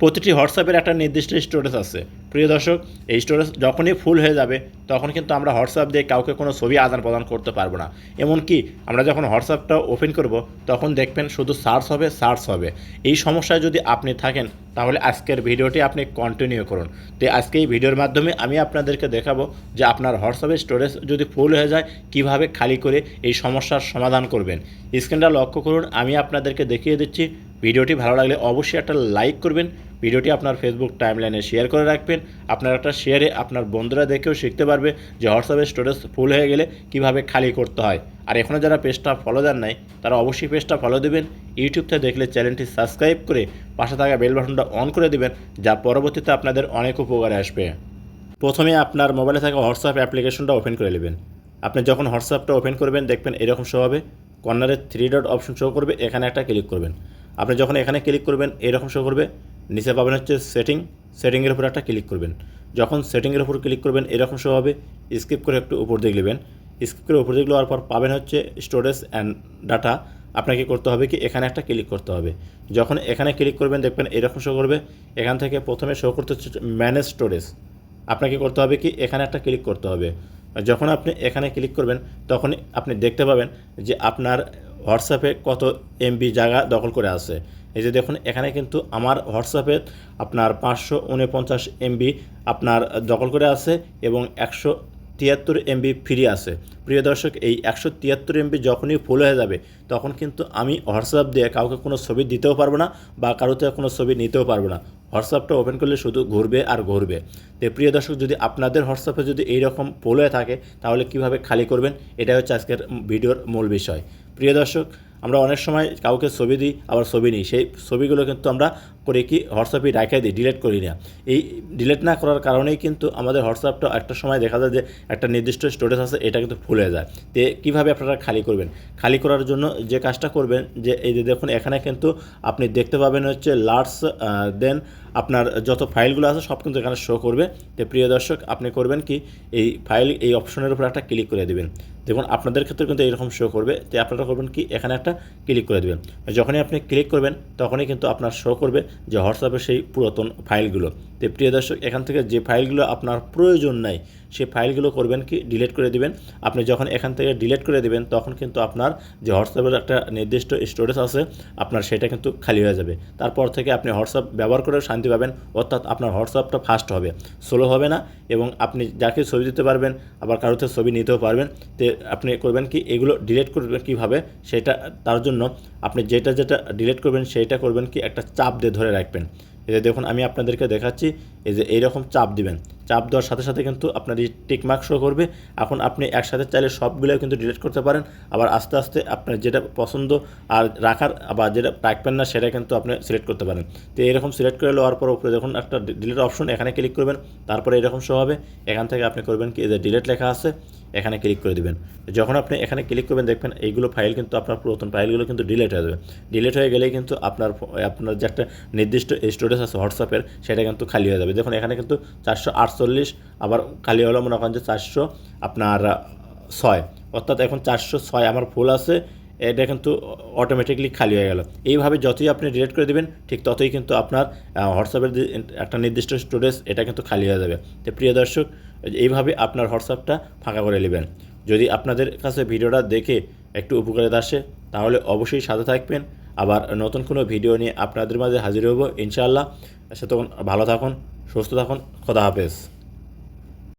প্রতিটি হোয়াটসঅ্যাপের একটা নির্দিষ্ট স্টোরেজ আছে। প্রিয় দর্শক, এই স্টোরেজ যখনই ফুল হয়ে যাবে তখন কিন্তু আমরা হোয়াটসঅ্যাপ দিয়ে কাউকে কোনো ছবি আদান প্রদান করতে পারবো না। এমনকি আমরা যখন হোয়াটসঅ্যাপটা ওপেন করব তখন দেখবেন শুধু সার্চ হবে। এই সমস্যায় যদি আপনি থাকেন তাহলে আজকের ভিডিওটি আপনি কন্টিনিউ করুন। তো আজকে এই ভিডিওর মাধ্যমে আমি আপনাদেরকে দেখাবো যে আপনার হোয়াটসঅ্যাপের স্টোরেজ যদি ফুল হয়ে যায় কিভাবে খালি করে এই সমস্যার সমাধান করবেন। স্ক্রিনটা লক্ষ্য করুন, আমি আপনাদেরকে দেখিয়ে দিচ্ছি। ভিডিওটি ভালো লাগলে অবশ্যই একটা লাইক করবেন, ভিডিওটি আপনার ফেসবুক টাইমলাইনে শেয়ার করে রাখবেন। আপনার একটা শেয়ারে আপনার বন্ধুরা দেখেও শিখতে পারবে যে হোয়াটসঅ্যাপের স্টোরেজ ফুল হয়ে গেলে কিভাবে খালি করতে হয়। আর এখনও যারা পেজটা ফলো দেন নাই তারা অবশ্যই পেজটা ফলো দেবেন। ইউটিউব থেকে দেখলে চ্যানেলটি সাবস্ক্রাইব করে পাশে থাকা বেল বাটনটা অন করে দেবেন, যা পরবর্তীতে আপনাদের অনেক উপকারে আসবে। প্রথমে আপনার মোবাইলে থাকা হোয়াটসঅ্যাপ অ্যাপ্লিকেশনটা ওপেন করে নেবেন। আপনি যখন হোয়াটসঅ্যাপটা ওপেন করবেন দেখবেন এরকম শো হবে, কর্নারে 3 ডট অপশন শো করবে, এখানে একটা ক্লিক করবেন। আপনি যখন এখানে ক্লিক করবেন এরকম শো করবে, নিচে পাবেন হচ্ছে সেটিংয়ের উপর একটা ক্লিক করবেন। যখন সেটিংয়ের উপর ক্লিক করবেন এরকম শো হবে, স্কিপ করে একটু উপর দিকে নেবেন। স্কিপ করে উপর দিকে নেওয়ার পর পাবেন হচ্ছে স্টোরেজ অ্যান্ড ডাটা। আপনাকে করতে হবে কি এখানে একটা ক্লিক করতে হবে। যখন এখানে ক্লিক করবেন দেখবেন এরকম শো করবে, এখান থেকে প্রথমে শো করতে হচ্ছে ম্যানেজ স্টোরেজ। আপনাকে করতে হবে কি এখানে একটা ক্লিক করতে হবে। যখন আপনি এখানে ক্লিক করবেন তখন আপনি দেখতে পাবেন যে আপনার হোয়াটসঅ্যাপে কত এমবি জায়গা দখল করে আছে। এই যে দেখুন এখানে কিন্তু আমার হোয়াটসঅ্যাপে আপনার 549 এমবি আপনার দখল করে আছে এবং 173 এমবি ফ্রি আছে। প্রিয় দর্শক, এই 173 এমবি যখনই ফুল হয়ে যাবে তখন কিন্তু আমি হোয়াটসঅ্যাপ দিয়ে কাউকে কোনো ছবি দিতেও পারবো না বা কারোতে কোনো ছবি নিতেও পারবো না। হোয়াটসঅ্যাপটা ওপেন করলে শুধু ঘুরবে আর ঘুরবে। তো প্রিয় দর্শক, যদি আপনাদের হোয়াটসঅ্যাপে যদি এইরকম ফুল হয়ে থাকে তাহলে কিভাবে খালি করবেন, এটা হচ্ছে আজকের ভিডিওর মূল বিষয়। প্রিয় দর্শক, আমরা অনেক সময় কাউকে ছবি দিই আবার ছবি নিই, সেই ছবিগুলো কিন্তু আমরা করে কি হোয়াটসঅ্যাপে রাখা দিই, ডিলিট করি না। এই ডিলিট না করার কারণেই কিন্তু আমাদের হোয়াটসঅ্যাপটা একটা সময় দেখা যায় যে একটা নির্দিষ্ট স্টোরেজ আছে এটা কিন্তু ফুল হয়ে যায়। তো কীভাবে আপনারা খালি করবেন, খালি করার জন্য যে কাজটা করবেন যে এই যে দেখুন এখানে কিন্তু আপনি দেখতে পাবেন হচ্ছে লার্জ দেন আপনার যত ফাইলগুলো আছে সব কিন্তু এখানে শো করবে। তো প্রিয় দর্শক, আপনি করবেন কি এই ফাইল এই অপশনের উপর একটা ক্লিক করে দেবেন। দেখুন আপনাদের ক্ষেত্রে কিন্তু এইরকম শো করবে। তো আপনারা করবেন কি এখানে একটা ক্লিক করে দেবেন। যখনই আপনি ক্লিক করবেন তখনই কিন্তু আপনার শো করবে যে হোয়াটসঅ্যাপের সেই পুরাতন ফাইলগুলো। তো প্রিয় দর্শক, এখান থেকে যে ফাইলগুলো আপনার প্রয়োজন নাই সেই ফাইলগুলো করবেন কি ডিলিট করে দিবেন। আপনি যখন এখান থেকে ডিলিট করে দিবেন তখন কিন্তু আপনার যে হোয়াটসঅ্যাপের একটা নির্দিষ্ট স্টোরেজ আছে আপনার সেটা কিন্তু খালি হয়ে যাবে। তারপর থেকে আপনি হোয়াটসঅ্যাপ ব্যবহার করেও শান্তি পাবেন, অর্থাৎ আপনার হোয়াটসঅ্যাপটা ফাস্ট হবে, স্লো হবে না এবং আপনি যাকে ছবি দিতে পারবেন আবার কারোতে ছবি নিতেও পারবেন। তো আপনি করবেন কি এগুলো ডিলিট করবেন কীভাবে সেটা, তার জন্য আপনি যেটা ডিলিট করবেন সেইটা করবেন কি একটা চাপ দিয়ে ধরে রাখবেন। এই যে দেখুন আমি আপনাদেরকে দেখাচ্ছি, এই যে এইরকম চাপ দিবেন। চাপ দেওয়ার সাথে সাথে কিন্তু আপনার এই টিকমার্ক শো করবে। এখন আপনি একসাথে চাইলে সবগুলো কিন্তু ডিলিট করতে পারেন, আবার আস্তে আস্তে আপনার যেটা পছন্দ আর রাখার আবার যেটা রাখবেন না সেটা কিন্তু আপনি সিলেক্ট করতে পারেন। তো এরকম সিলেক্ট করে নেওয়ার পর উপরে দেখুন একটা ডিলিট অপশন, এখানে ক্লিক করবেন। তারপরে এরকম শো হবে, এখান থেকে আপনি করবেন কি এই যে ডিলিট লেখা আছে এখানে ক্লিক করে দিবেন। যখন আপনি এখানে ক্লিক করবেন দেখবেন এইগুলো ফাইল কিন্তু আপনার পুরাতন ফাইলগুলো কিন্তু ডিলিট হয়ে যাবে। ডিলিট হয়ে গেলেই কিন্তু আপনার যে একটা নির্দিষ্ট স্টোরেজ আছে হোয়াটসঅ্যাপের সেটা কিন্তু খালি হয়ে যাবে। দেখুন এখানে কিন্তু 448 আবার খালি হলো মনে করেন যে 406, অর্থাৎ এখন 406 আমার ফুল আছে, এটা কিন্তু অটোমেটিকলি খালি হয়ে গেল। এইভাবে যতই আপনি ডিলিট করে দেবেন ঠিক ততই কিন্তু আপনার হোয়াটসঅ্যাপের যে একটা নির্দিষ্ট স্টোরেজ এটা কিন্তু খালি হয়ে যাবে। তো প্রিয় দর্শক, এইভাবে আপনার হোয়াটসঅ্যাপটা ফাঁকা করে নেবেন। যদি আপনাদের কাছে ভিডিওটা দেখে একটু উপকারিত আসে তাহলে অবশ্যই সাথে থাকবেন। আবার নতুন কোনো ভিডিও নিয়ে আপনাদের মাঝে হাজির হব ইনশাআল্লাহ। সে তখন ভালো থাকুন, সুস্থ থাকুন, খোদা হাফেজ।